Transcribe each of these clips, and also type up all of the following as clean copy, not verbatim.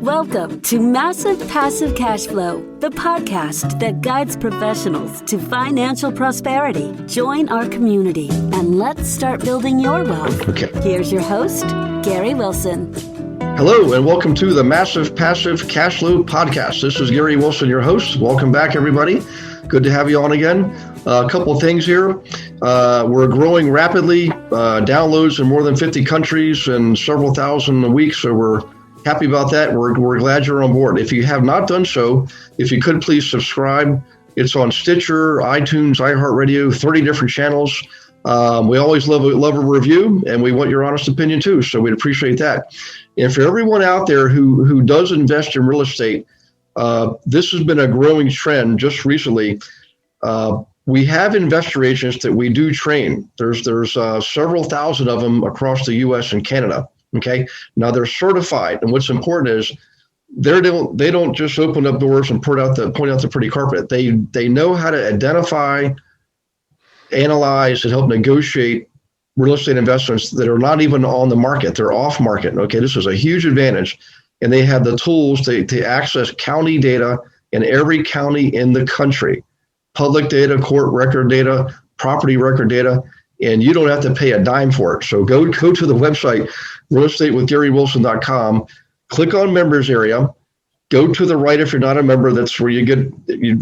Welcome to Massive Passive Cash Flow, the podcast that guides professionals to financial prosperity. Join our community and let's start building your wealth. Okay. Here's your host, Gary Wilson. Hello, and welcome to the Massive Passive Cash Flow podcast. This is Gary Wilson, your host. Welcome back, everybody. Good to have you on again. A couple of things here. We're growing rapidly, downloads in more than 50 countries and several thousand a week, so we're happy about that. We're glad you're on board. If you have not done so, if you could please subscribe. It's on Stitcher, iTunes, iHeartRadio, 30 different channels. We always love a review, and we want your honest opinion too, so we'd appreciate that. And for everyone out there who does invest in real estate, this has been a growing trend just recently. We have investor agents that we do train. There's several thousand of them across the U.S. and Canada. Okay, now they're certified, and what's important is they don't just open up doors and point out the pretty carpet. They know how to identify, analyze, and help negotiate real estate investments that are not even on the market. They're off market. Okay, this is a huge advantage, and they have the tools to access county data in every county in the country, public data, court record data, property record data. And you don't have to pay a dime for it. So go to the website, realestatewithgarywilson.com, click on members area, go to the right if you're not a member. That's where you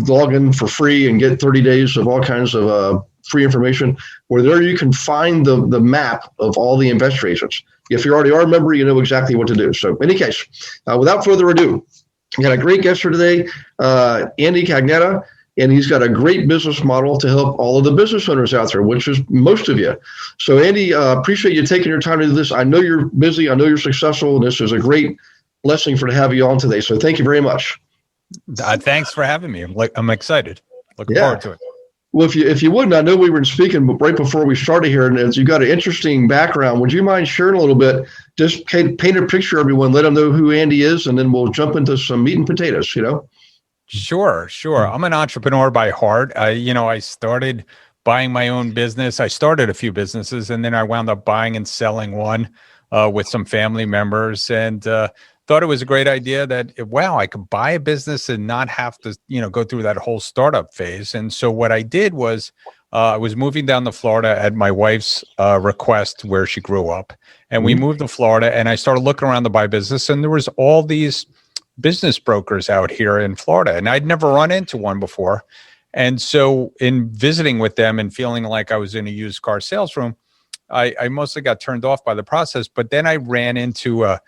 log in for free and get 30 days of all kinds of free information, where there you can find the map of all the investor agents. If you already are a member, you know exactly what to do. So in any case, without further ado, we got a great guest here today, Andy Cagnetta. And he's got a great business model to help all of the business owners out there, which is most of you. So, Andy, appreciate you taking your time to do this. I know you're busy. I know you're successful. And this is a great blessing to have you on today. So thank you very much. Thanks for having me. I'm excited. Looking forward to it. Well, if you wouldn't, I know we were speaking right before we started here, and you've got an interesting background. Would you mind sharing a little bit? Just paint a picture, everyone. Let them know who Andy is, and then we'll jump into some meat and potatoes, Sure. I'm an entrepreneur by heart. I started buying my own business. I started a few businesses, and then I wound up buying and selling one with some family members, and thought it was a great idea that, I could buy a business and not have to, go through that whole startup phase. And so what I did was I was moving down to Florida at my wife's request, where she grew up. And we moved to Florida, and I started looking around to buy business, and there was all these business brokers out here in Florida, and I'd never run into one before. And so in visiting with them and feeling like I was in a used car sales room, I mostly got turned off by the process. But then I ran into a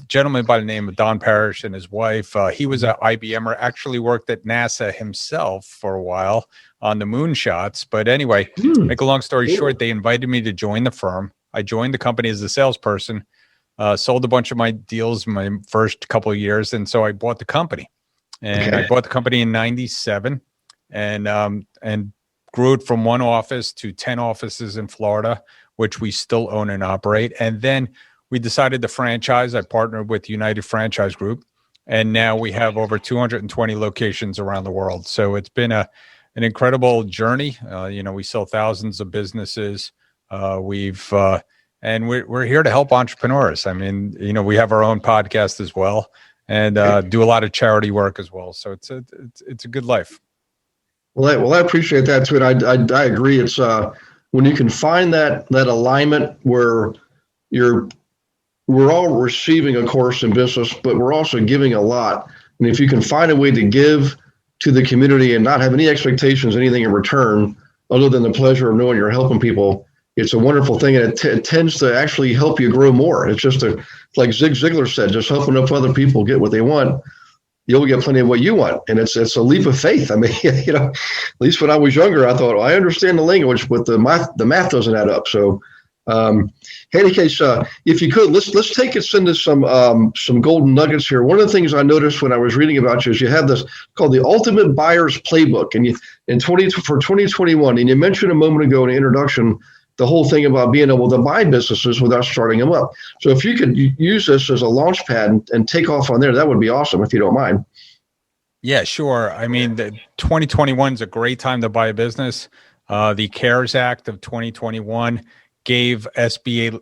gentleman by the name of Don Parrish and his wife. He was an IBMer, actually worked at NASA himself for a while on the moonshots. But anyway, make a long story short, they invited me to join the firm. I joined the company as a salesperson. Sold a bunch of my deals my first couple of years, and so I bought the company. And I bought the company in '97, and grew it from one office to 10 offices in Florida, which we still own and operate. And then we decided to franchise. I partnered with United Franchise Group, and now we have over 220 locations around the world. So it's been an incredible journey. We sell thousands of businesses. And we're here to help entrepreneurs. I mean, we have our own podcast as well, and do a lot of charity work as well. So it's a good life. Well, I appreciate that too. And I agree. It's when you can find that alignment where we're all receiving a course in business, but we're also giving a lot. And if you can find a way to give to the community and not have any expectations, anything in return, other than the pleasure of knowing you're helping people, it's a wonderful thing, and it tends to actually help you grow more. It's just like Zig Ziglar said, just helping enough other people get what they want, you'll get plenty of what you want. And it's a leap of faith. I mean, at least when I was younger, I thought, I understand the language, but the math doesn't add up. So, in any case, if you could, let's take us into some golden nuggets here. One of the things I noticed when I was reading about you is you have this called the Ultimate Buyer's Playbook, and for 2021, and you mentioned a moment ago in the introduction the whole thing about being able to buy businesses without starting them up. So if you could use this as a launch pad and take off on there, that would be awesome, if you don't mind. Yeah, sure. I mean, 2021 is a great time to buy a business. The CARES Act of 2021 gave SBA,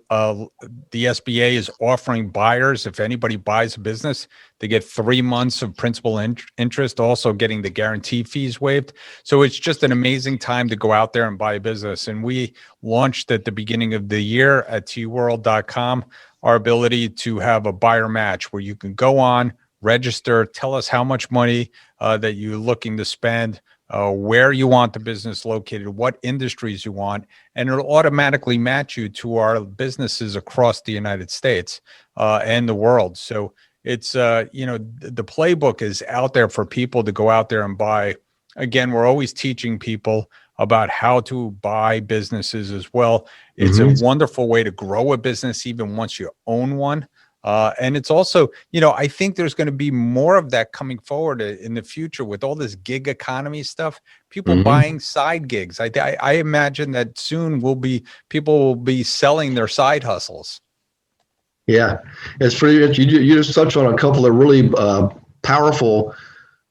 the SBA is offering buyers, if anybody buys a business, they get 3 months of principal interest, also getting the guarantee fees waived. So it's just an amazing time to go out there and buy a business. And we launched at the beginning of the year at tworld.com our ability to have a buyer match where you can go on, register, tell us how much money that you're looking to spend, where you want the business located, what industries you want, and it'll automatically match you to our businesses across the United States and the world. So it's, the playbook is out there for people to go out there and buy. Again, we're always teaching people about how to buy businesses as well. It's a wonderful way to grow a business even once you own one. And it's also, I think there's going to be more of that coming forward in the future with all this gig economy stuff, people buying side gigs. I imagine that soon people will be selling their side hustles. Yeah, it's pretty. You just touched on a couple of really powerful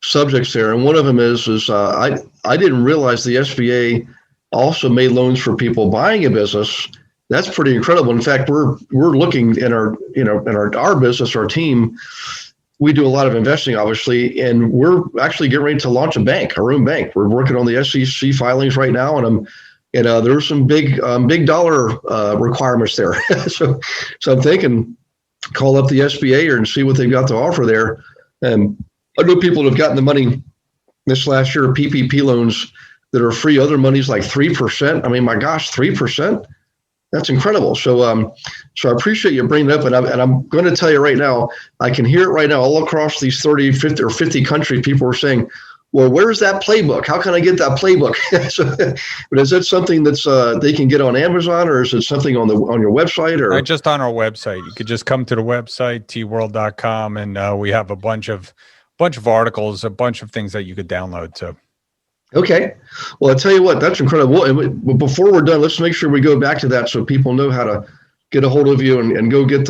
subjects there, and one of them is I didn't realize the SBA also made loans for people buying a business. That's pretty incredible. In fact, we're looking in our business, our team. We do a lot of investing, obviously, and we're actually getting ready to launch a bank, our own bank. We're working on the SEC filings right now, and there's some big dollar requirements there. so I'm thinking, call up the SBA and see what they've got to offer there. And I know people have gotten the money this last year, PPP loans that are free. Other money's like 3%. I mean, my gosh, 3%. That's incredible. So I appreciate you bringing it up. And I'm going to tell you right now, I can hear it right now all across these 30, 50, or 50 countries. People are saying, well, where's that playbook? How can I get that playbook? But is that something that's they can get on Amazon, or is it something on your website? Or just on our website. You could just come to the website, tworld.com, and we have a bunch of articles, a bunch of things that you could download too. Okay. Well, I'll tell you what, that's incredible. And before we're done, let's make sure we go back to that so people know how to get a hold of you and go get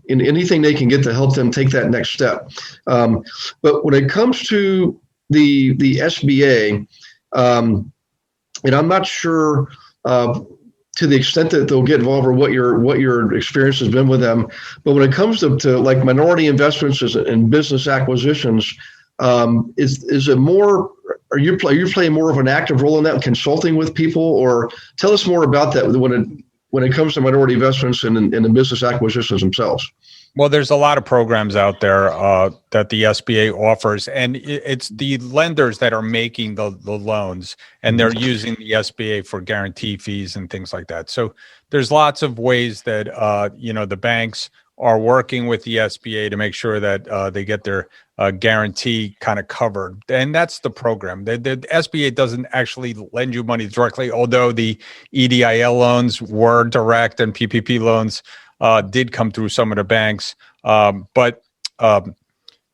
anything they can get to help them take that next step. But when it comes to the SBA, and I'm not sure to the extent that they'll get involved or what your experience has been with them, but when it comes to like minority investments and business acquisitions, is it more? Are you playing more of an active role in that, consulting with people, or tell us more about that when it comes to minority investments and the business acquisitions themselves? Well, there's a lot of programs out there that the SBA offers, and it's the lenders that are making the loans, and they're using the SBA for guarantee fees and things like that. So there's lots of ways that the banks are working with the SBA to make sure that they get their guarantee kind of covered. And that's the program. The SBA doesn't actually lend you money directly, although the EDIL loans were direct and PPP loans did come through some of the banks. So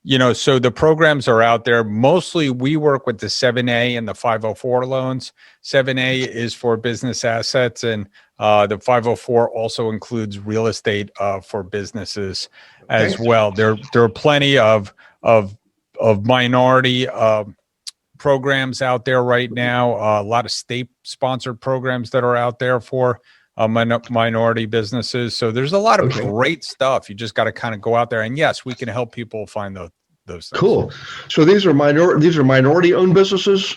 the programs are out there. Mostly we work with the 7A and the 504 loans. 7A is for business assets, and the 504 also includes real estate for businesses as well. There are plenty of minority programs out there right now. A lot of state-sponsored programs that are out there for minority businesses. So there's a lot of great stuff. You just got to kind of go out there, and yes, we can help people find those things. Cool. So these are minority-owned businesses.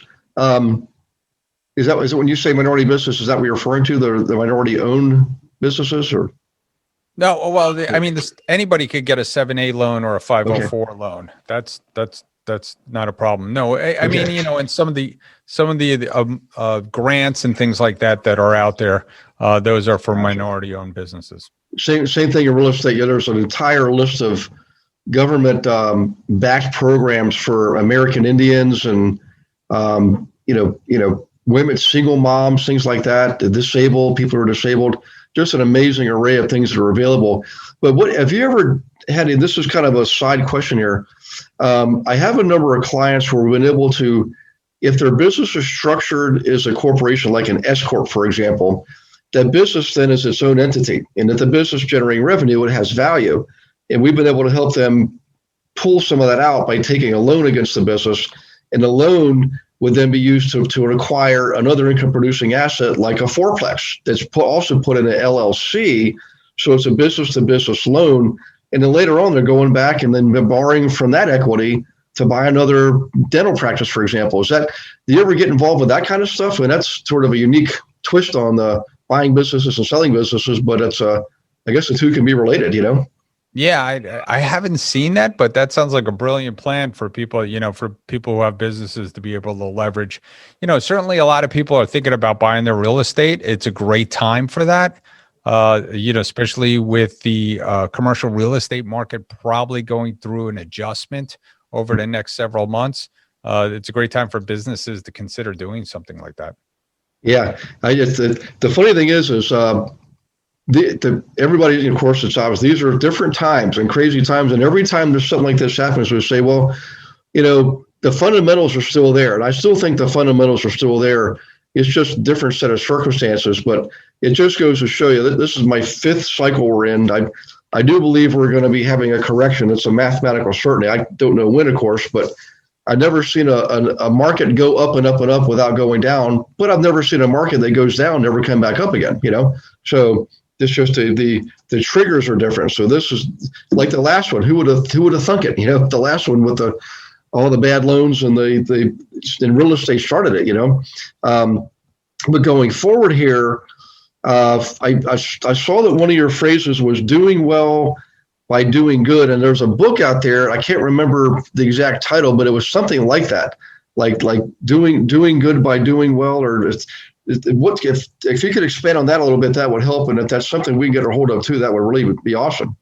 Is that when you say minority business? Is that what you're referring to? The minority-owned businesses, or? No. Well, anybody could get a 7A loan or a 504 loan. That's not a problem. No, I mean, and some of the grants and things like that are out there, those are for minority-owned businesses. Same thing in real estate. There's an entire list of government backed programs for American Indians and women, single moms, things like that, disabled people who are disabled. Just an amazing array of things that are available. But what have you ever had? And this is kind of a side question here. I have a number of clients who have been able to, if their business is structured as a corporation, like an S corp, for example, that business then is its own entity, and that the business generating revenue, it has value. And we've been able to help them pull some of that out by taking a loan against the business, and the loan would then be used to acquire another income producing asset like a fourplex that's also put in an LLC. So it's a business to business loan. And then later on, they're going back and then borrowing from that equity to buy another dental practice, for example. Do you ever get involved with that kind of stuff? And that's sort of a unique twist on the buying businesses and selling businesses, but I guess the two can be related, Yeah, I haven't seen that, but that sounds like a brilliant plan for people, for people who have businesses to be able to leverage. Certainly a lot of people are thinking about buying their real estate. It's a great time for that, especially with the commercial real estate market probably going through an adjustment over the next several months. It's a great time for businesses to consider doing something like that. Yeah, the funny thing is everybody, of course, it's obvious these are different times and crazy times, and every time there's something like this happens, we say, well, the fundamentals are still there, and I still think the fundamentals are still there. It's just a different set of circumstances, but it just goes to show you that this is my fifth cycle we're in. I do believe we're going to be having a correction. It's a mathematical certainty. I don't know when, of course, but I've never seen a market go up and up and up without going down, but I've never seen a market that goes down, never come back up again, So it's just the triggers are different. So this is like the last one. Who would have thunk it? The last one with all the bad loans and the real estate started it. But going forward here, I saw that one of your phrases was doing well by doing good, and there's a book out there. I can't remember the exact title, but it was something like that, like doing good by doing well, or what if you could expand on that a little bit, that would help. And if that's something we can get a hold of too, that would really be awesome.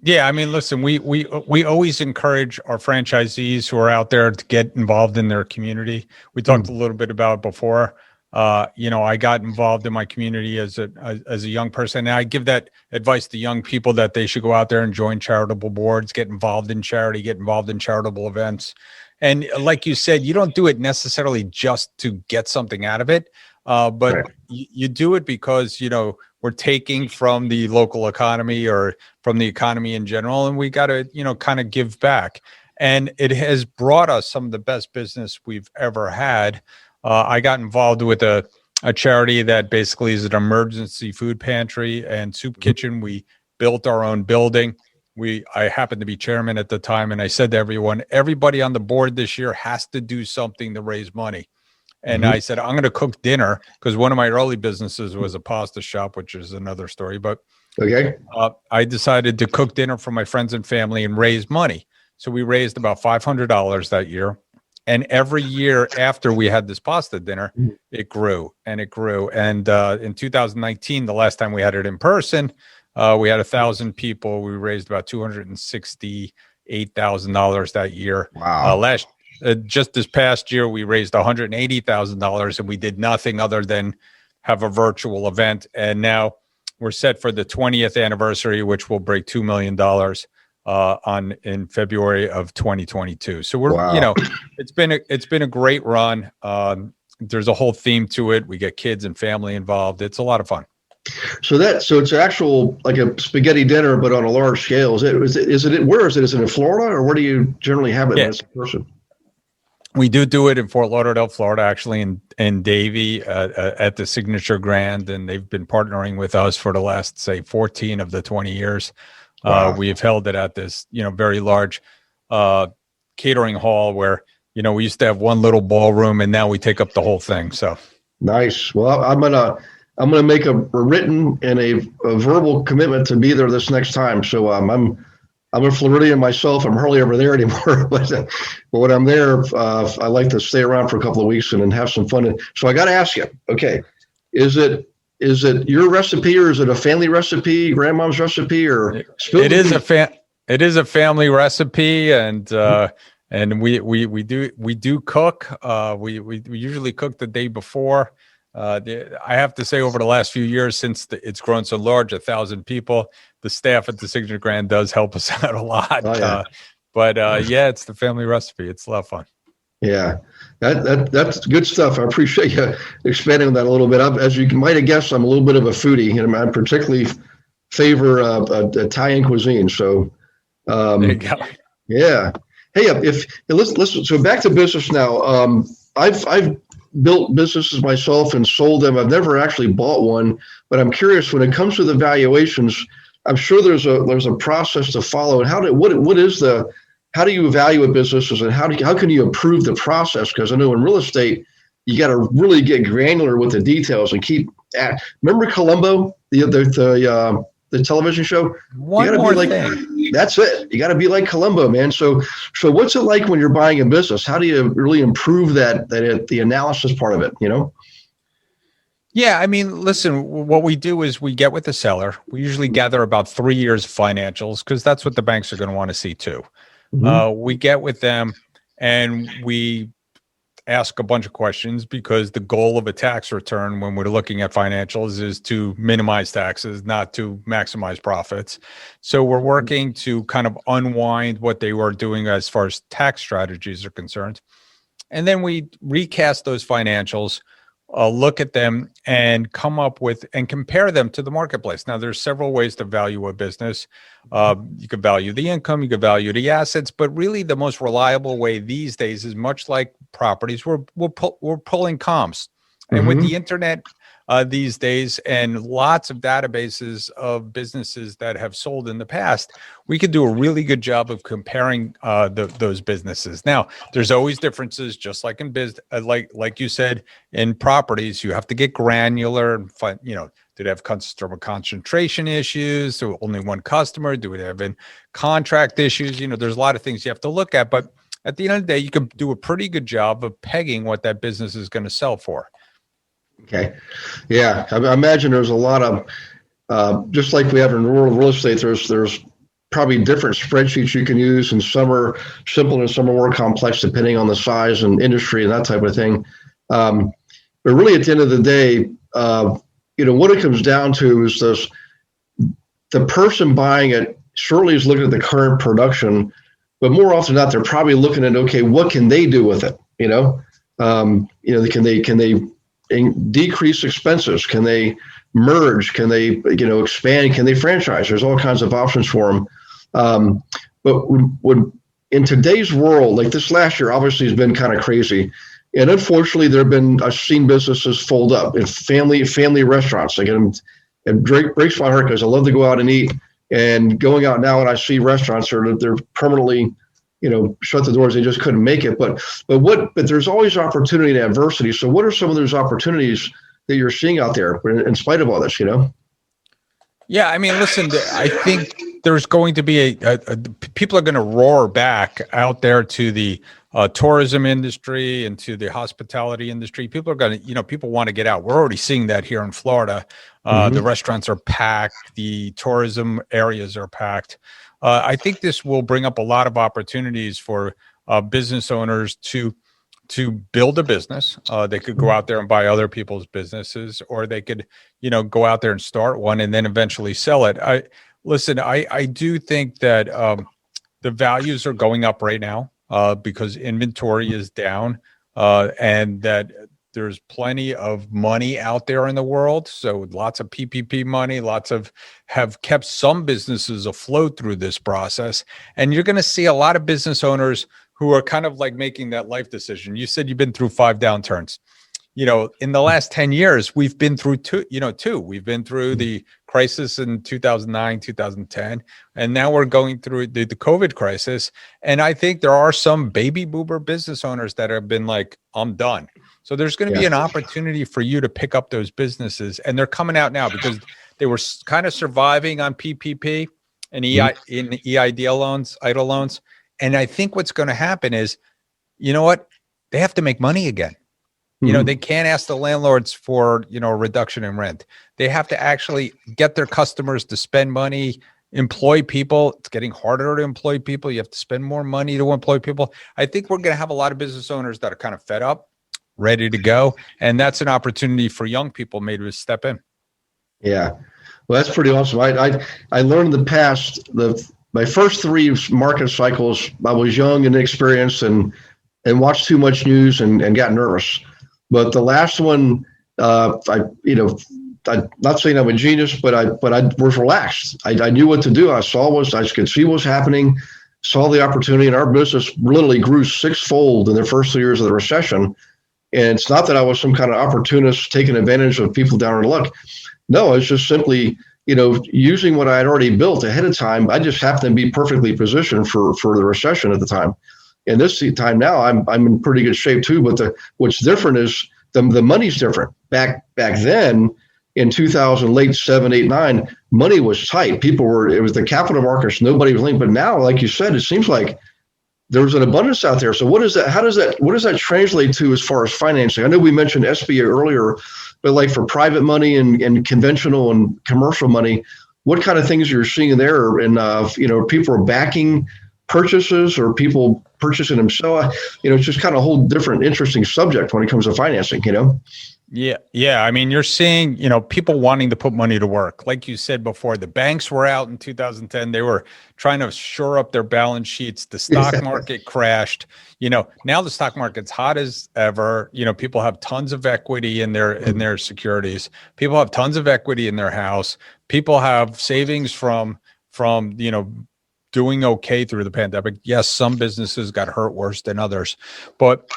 Yeah, I mean, listen, we always encourage our franchisees who are out there to get involved in their community. We talked a little bit about it before. I got involved in my community as a young person, and I give that advice to young people that they should go out there and join charitable boards, get involved in charity, get involved in charitable events. And like you said, you don't do it necessarily just to get something out of it, but right. You do it because, we're taking from the local economy or from the economy in general, and we got to, kind of give back. And it has brought us some of the best business we've ever had. I got involved with a charity that basically is an emergency food pantry and soup kitchen. We built our own building. I happened to be chairman at the time, and I said to everyone, everybody on the board this year has to do something to raise money. And I said, I'm going to cook dinner, because one of my early businesses was a pasta shop, which is another story. But okay, I decided to cook dinner for my friends and family and raise money. So we raised about $500 that year. And every year after we had this pasta dinner, it grew and it grew. And in 2019, the last time we had it in person, we had 1,000 people. We raised about $268,000 that year. Wow. Just this past year, we raised $180,000, and we did nothing other than have a virtual event. And now we're set for the 20th anniversary, which will break $2 million in February of 2022. So we're, it's been a great run. There's a whole theme to it. We get kids and family involved. It's a lot of fun. So it's actual, like a spaghetti dinner, but on a large scale. Is it where is it? Is it in Florida, or where do you generally have it as a person? We do it in Fort Lauderdale, Florida, actually, in Davie at the Signature Grand, and they've been partnering with us for the last, say, 14 of the 20 years. Wow. We've held it at this, very large catering hall where, we used to have one little ballroom, and now we take up the whole thing. So nice. Well, I'm gonna make a written and a verbal commitment to be there this next time. So I'm a Floridian myself. I'm hardly ever there anymore, but when I'm there, I like to stay around for a couple of weeks and then have some fun. So I got to ask you, okay, is it your recipe, or is it a family recipe, grandmom's recipe, or it is a family recipe, and we do cook. We usually cook the day before. I have to say, over the last few years, since it's grown so large, 1,000 people, the staff at the Signature Grand does help us out a lot. Oh, yeah. It's the family recipe. It's a lot of fun. Yeah, that's good stuff. I appreciate you expanding on that a little bit. As you might have guessed, I'm a little bit of a foodie, and I particularly favor Italian cuisine. So, there you go. Yeah. Hey, listen. So back to business now. I've built businesses myself and sold them. I've never actually bought one, but I'm curious when it comes to the valuations. I'm sure there's a process to follow. And how do you evaluate businesses, and how can you improve the process? Because I know in real estate, you got to really get granular with the details and keep at. Remember Columbo, the television show? One more thing. That's it. You got to be like Columbo, man. So what's it like when you're buying a business? How do you really improve the analysis part of it, you know? Yeah, I mean, listen, what we do is we get with the seller. We usually gather about 3 years of financials because that's what the banks are going to want to see too. We get with them and we ask a bunch of questions because the goal of a tax return when we're looking at financials is to minimize taxes, not to maximize profits. So we're working to kind of unwind what they were doing as far as tax strategies are concerned. And then we recast those financials, look at them and come up with and compare them to the marketplace. Now, there's several ways to value a business. You could value the income, you could value the assets, but really the most reliable way these days is much like properties. We're pulling comps. And with the internet these days and lots of databases of businesses that have sold in the past, we could do a really good job of comparing those businesses. Now, there's always differences, just like in business, like you said, in properties, you have to get granular and find, do they have customer concentration issues? So only one customer? Do we have in contract issues? There's a lot of things you have to look at, but at the end of the day, you can do a pretty good job of pegging what that business is going to sell for. Okay. Yeah. I imagine there's a lot of, just like we have in rural real estate, there's probably different spreadsheets you can use, and some are simple and some are more complex depending on the size and industry and that type of thing. But really at the end of the day, what it comes down to is the person buying it certainly is looking at the current production, but more often than not, they're probably looking at, okay, what can they do with it? Can they decrease expenses? Can they merge? Can they, expand? Can they franchise? There's all kinds of options for them. But when in today's world, like this last year, obviously has been kind of crazy. And unfortunately, I've seen businesses fold up. It's family restaurants. Again, it breaks my heart because I love to go out and eat. And going out now, and I see restaurants they're permanently, shut the doors. They just couldn't make it. But there's always opportunity and adversity. So what are some of those opportunities that you're seeing out there in spite of all this, Yeah, I mean, listen, I think there's going to be people are going to roar back out there to the tourism industry and to the hospitality industry. People are going to, people want to get out. We're already seeing that here in Florida. The restaurants are packed. The tourism areas are packed. I think this will bring up a lot of opportunities for business owners to build a business. They could go out there and buy other people's businesses, or they could, go out there and start one and then eventually sell it. I do think that the values are going up right now because inventory is down and that there's plenty of money out there in the world. So lots of PPP money, have kept some businesses afloat through this process. And you're going to see a lot of business owners who are kind of like making that life decision. You said you've been through 5 downturns. In the last 10 years, we've been through two. We've been through the crisis in 2009, 2010, and now we're going through the COVID crisis. And I think there are some baby boomer business owners that have been like, I'm done. So there's going to be an opportunity for you to pick up those businesses, and they're coming out now because they were kind of surviving on PPP and EIDL loans, EIDL loans. And I think what's going to happen is, they have to make money again. They can't ask the landlords for, a reduction in rent. They have to actually get their customers to spend money, employ people. It's getting harder to employ people. You have to spend more money to employ people. I think we're going to have a lot of business owners that are kind of fed up, ready to go. And that's an opportunity for young people maybe to step in. Yeah. Well, that's pretty awesome. I learned in the past, my first 3 market cycles, I was young and inexperienced and watched too much news and got nervous. But the last one, I'm not saying I'm a genius, but I was relaxed. I knew what to do. I could see what was happening, saw the opportunity, and our business literally grew 6-fold in the first 3 years of the recession. And it's not that I was some kind of opportunist taking advantage of people down in luck. No, it's just simply, using what I had already built ahead of time. I just happened to be perfectly positioned for the recession at the time. And this time now, I'm in pretty good shape too. But what's different is the money's different. Back then, in 2000, late 7, 8, 9, money was tight. It was the capital markets. Nobody was linked. But now, like you said, it seems like there's an abundance out there. So what does that translate to as far as financing? I know we mentioned SBA earlier, but like for private money and conventional and commercial money, what kind of things you're seeing there? And, people are backing purchases or people purchasing themselves. It's just kind of a whole different, interesting subject when it comes to financing, Yeah. I mean, you're seeing, people wanting to put money to work. Like you said before, the banks were out in 2010. They were trying to shore up their balance sheets. The stock market crashed. Now the stock market's hot as ever. People have tons of equity in their securities. People have tons of equity in their house. People have savings from doing okay through the pandemic. Yes, some businesses got hurt worse than others, but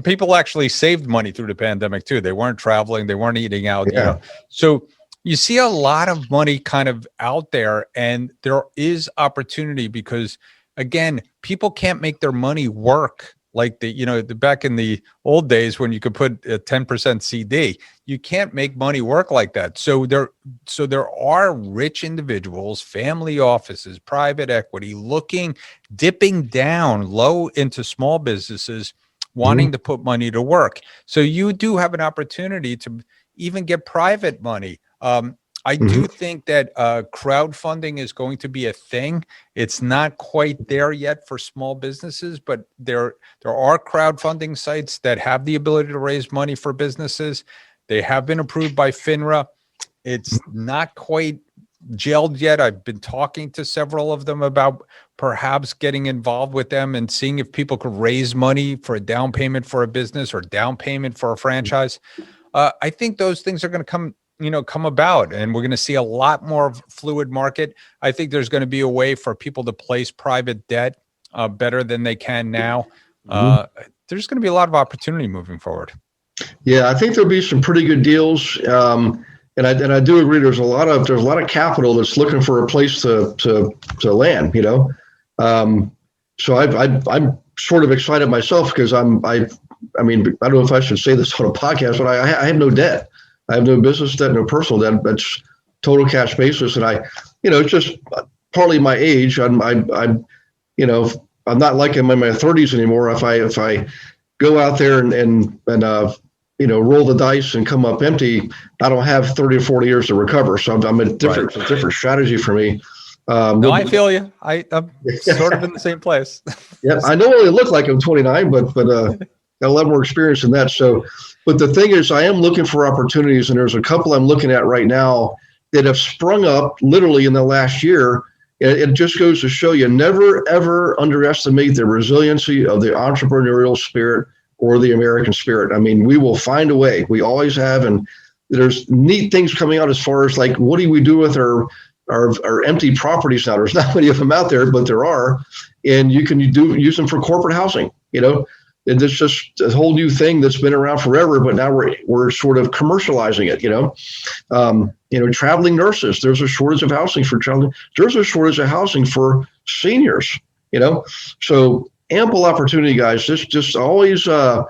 people actually saved money through the pandemic too. They weren't traveling, they weren't eating out. Yeah. So you see a lot of money kind of out there, and there is opportunity because, again, people can't make their money work like back in the old days when you could put a 10% CD. You can't make money work like that. So there are rich individuals, family offices, private equity dipping down low into small businesses, wanting to put money to work. So you do have an opportunity to even get private money. I do think that crowdfunding is going to be a thing. It's not quite there yet for small businesses, but there are crowdfunding sites that have the ability to raise money for businesses. They have been approved by FINRA. It's not quite gelled yet. I've been talking to several of them about perhaps getting involved with them and seeing if people could raise money for a down payment for a business or down payment for a franchise. I think those things are going to come about, and we're going to see a lot more fluid market. I think there's going to be a way for people to place private debt better than they can now. There's going to be a lot of opportunity moving forward. Yeah, I think there'll be some pretty good deals. And I do agree. There's a lot of capital that's looking for a place to land. So I'm sort of excited myself because I don't know if I should say this on a podcast, but I have no debt. I have no business debt, no personal debt. That's total cash basis, and it's just partly my age. I'm not like I'm in my 30s anymore. If I go out there and roll the dice and come up empty, I don't have 30 or 40 years to recover. So I'm a different strategy for me. No, I feel you. I'm sort of in the same place. Yeah, I know I only look like I'm 29, but got a lot more experience than that. So, but the thing is, I am looking for opportunities, and there's a couple I'm looking at right now that have sprung up literally in the last year. It just goes to show you, never, ever underestimate the resiliency of the entrepreneurial spirit or the American spirit. I mean, we will find a way. We always have, and there's neat things coming out as far as like, what do we do with our empty properties now? There's not many of them out there, but there are, and you can use them for corporate housing. And it's just a whole new thing that's been around forever, but now we're sort of commercializing it. Traveling nurses. There's a shortage of housing for traveling. There's a shortage of housing for seniors. So ample opportunity, guys. Just always. I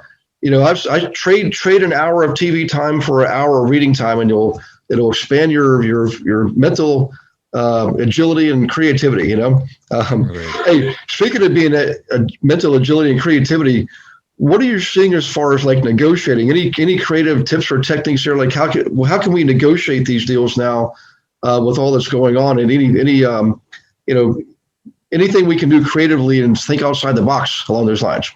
trade an hour of TV time for an hour of reading time, and it'll expand your mental agility and creativity. Hey, speaking of being a mental agility and creativity, what are you seeing as far as like negotiating? Any creative tips or techniques here? Like how can we negotiate these deals now with all that's going on? And anything we can do creatively and think outside the box along those lines?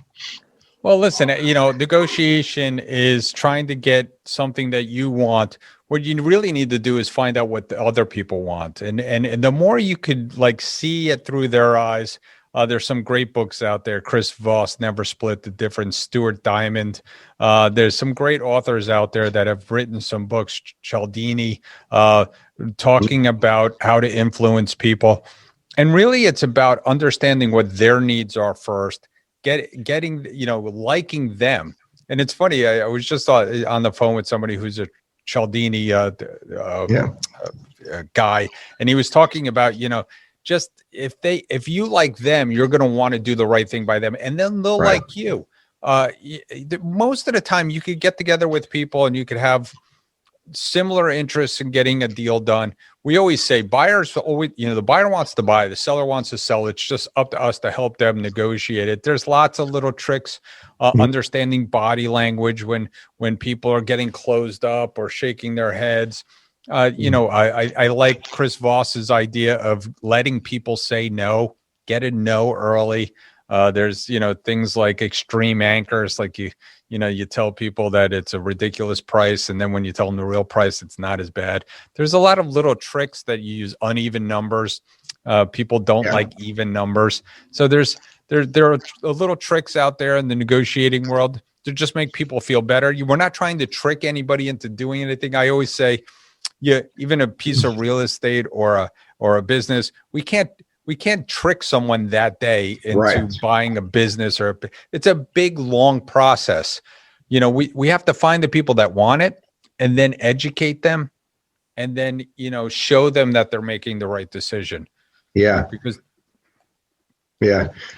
Well, listen, negotiation is trying to get something that you want. What you really need to do is find out what the other people want. And the more you could like see it through their eyes, there's some great books out there. Chris Voss, Never Split the Difference, Stuart Diamond. There's some great authors out there that have written some books, Cialdini, talking about how to influence people. And really it's about understanding what their needs are first, getting, liking them. And it's funny. I was just on the phone with somebody who's a Cialdini guy, and he was talking about, just if you like them, you're going to want to do the right thing by them, and then they'll like you. Most of the time, you could get together with people and you could have similar interests in getting a deal done. We always say buyers always, the buyer wants to buy, the seller wants to sell. It's just up to us to help them negotiate it. There's lots of little tricks, understanding body language when people are getting closed up or shaking their heads. I like Chris Voss's idea of letting people say no, get a no early. There's, things like extreme anchors, like you tell people that it's a ridiculous price, and then when you tell them the real price, it's not as bad. There's a lot of little tricks that you use. Uneven numbers. People don't like even numbers. So there are little tricks out there in the negotiating world to just make people feel better. We're not trying to trick anybody into doing anything. I always say, even a piece of real estate or a business, we can't trick someone that day into buying a business, it's a big, long process. We have to find the people that want it and then educate them and then, show them that they're making the right decision. Yeah. Because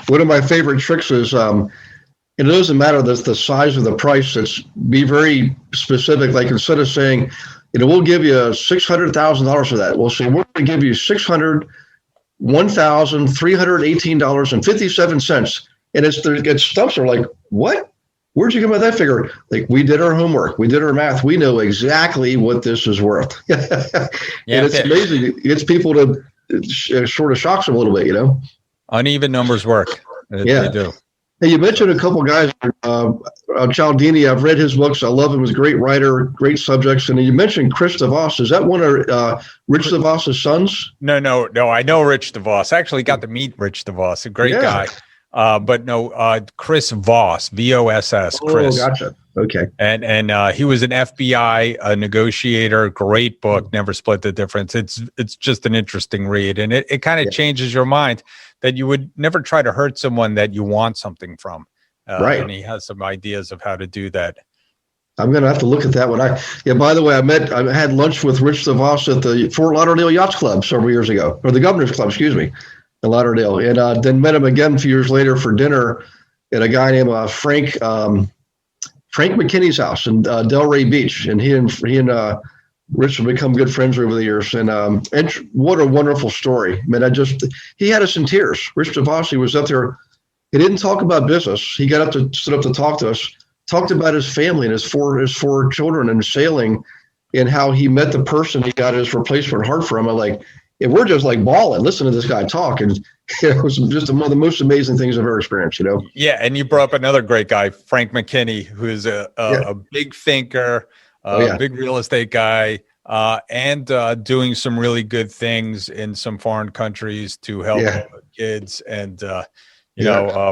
one of my favorite tricks is, it doesn't matter the size of the price. It's be very specific. Like instead of saying, we'll give you $600,000 for that, we'll say, we're going to give you $1,318.57. And it stumps her like, what? Where'd you come up with that figure? Like, we did our homework. We did our math. We know exactly what this is worth. And it's amazing. It gets people to sort of shocks them a little bit, Uneven numbers work. They do. Hey, you mentioned a couple guys, Cialdini. I've read his books. I love him. He's a great writer, great subjects. And you mentioned Chris DeVos. Is that one of Rich DeVos's sons? No. I know Rich DeVos. I actually got to meet Rich DeVos, a great guy. But no, Chris Voss, Voss, Chris. Oh, gotcha. Okay. And he was an FBI negotiator. Great book. Never Split the Difference. It's just an interesting read, and it kind of changes your mind that you would never try to hurt someone that you want something from. And he has some ideas of how to do that. I'm going to have to look at that one. By the way, I had lunch with Rich DeVos at the Fort Lauderdale Yachts Club several years ago, or the Governor's Club, excuse me, in Lauderdale. And then met him again a few years later for dinner at a guy named Frank McKinney's house in Delray Beach. And he and Rich have become good friends over the years. And what a wonderful story. He had us in tears. Rich DeVos, he was up there. He didn't talk about business. He stood up to talk to us, talked about his family and his four children and sailing and how he met the person he got his replacement heart from. And we're just like bawling, listening to this guy talk. And it was just one of the most amazing things I've ever experienced, Yeah. And you brought up another great guy, Frank McKinney, who's a big thinker, big real estate guy, and doing some really good things in some foreign countries to help kids. And,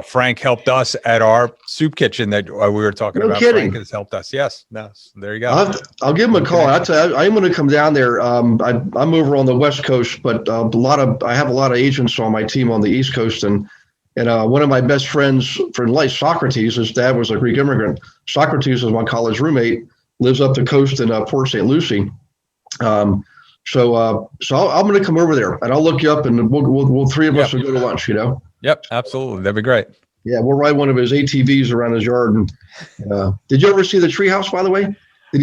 Frank helped us at our soup kitchen that we were talking about. Kidding. Frank has helped us. Yes. No, there you go. I'll give him a call. I'm going to come down there. I'm over on the West Coast, but I have a lot of agents on my team on the East Coast, and one of my best friends for life, Socrates, his dad was a Greek immigrant. Socrates is my college roommate, lives up the coast in Port St. Lucie. So I'm going to come over there and I'll look you up, and we'll three of us will go to lunch, Yep, absolutely. That'd be great. Yeah, we'll ride one of his ATVs around his yard. And did you ever see the treehouse, by the way?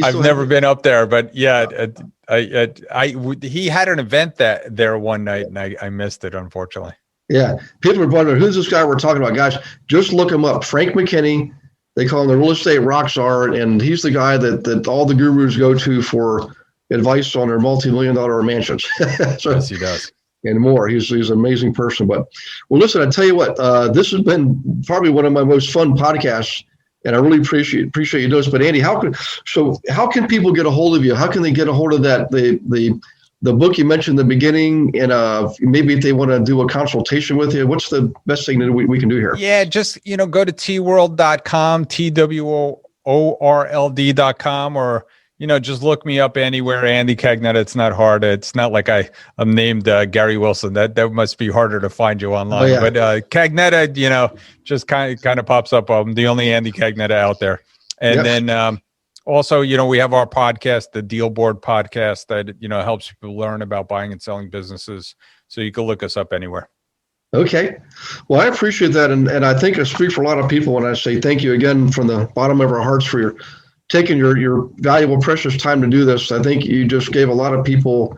I've never been up there, but he had an event there one night, and I missed it, unfortunately. Yeah, people are wondering, who's this guy we're talking about? Guys, just look him up. Frank McKinney. They call him the real estate rock star, and he's the guy that all the gurus go to for advice on their multi-million-dollar mansions. Yes, he does. And more. He's an amazing person. But, well, listen, I tell you what, this has been probably one of my most fun podcasts, and I really appreciate you doing this. But Andy, how can people get a hold of you? How can they get a hold of that the book you mentioned in the beginning, and maybe if they want to do a consultation with you, what's the best thing that we can do here? Yeah, just go to tworld.com, TWORLD.com, or just look me up anywhere, Andy Cagnetta. It's not hard. It's not like I'm named Gary Wilson. That must be harder to find you online. Oh, yeah. But Cagnetta, just kind of pops up. I'm the only Andy Cagnetta out there. And then also, we have our podcast, the Deal Board podcast, that, helps people learn about buying and selling businesses. So you can look us up anywhere. Okay. Well, I appreciate that. And I think I speak for a lot of people when I say thank you again from the bottom of our hearts for taking your valuable, precious time to do this. I think you just gave a lot of people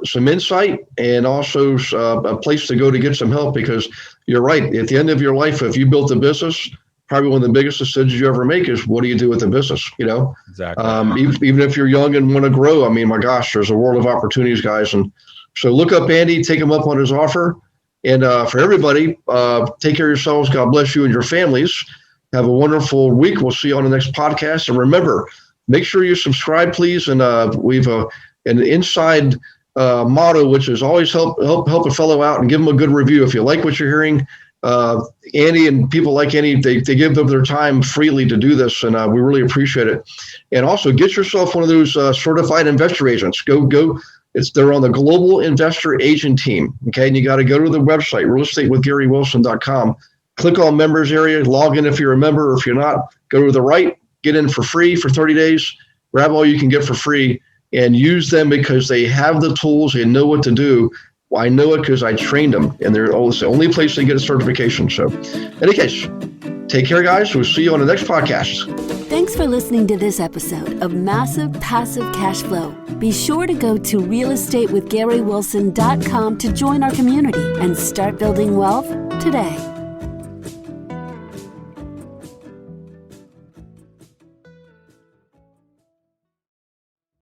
some insight and also a place to go to get some help, because you're right. At the end of your life, if you built a business, probably one of the biggest decisions you ever make is, what do you do with the business? Exactly. Even if you're young and want to grow, I mean, my gosh, there's a world of opportunities, guys. And so look up Andy, take him up on his offer. And for everybody, take care of yourselves. God bless you and your families. Have a wonderful week. We'll see you on the next podcast. And remember, make sure you subscribe, please. And we've an inside motto, which is always help a fellow out and give them a good review. If you like what you're hearing, Andy and people like Andy, they give them their time freely to do this, and we really appreciate it. And also, get yourself one of those certified investor agents. Go. They're on the Global Investor Agent team. Okay, and you got to go to the website, realestatewithgarywilson.com. Click on members area, log in if you're a member, or if you're not, go to the right, get in for free for 30 days, grab all you can get for free, and use them because they have the tools, they know what to do. Well, I know it because I trained them, and they're always the only place they get a certification. So, in any case, take care, guys. We'll see you on the next podcast. Thanks for listening to this episode of Massive Passive Cash Flow. Be sure to go to realestatewithgarywilson.com to join our community and start building wealth today.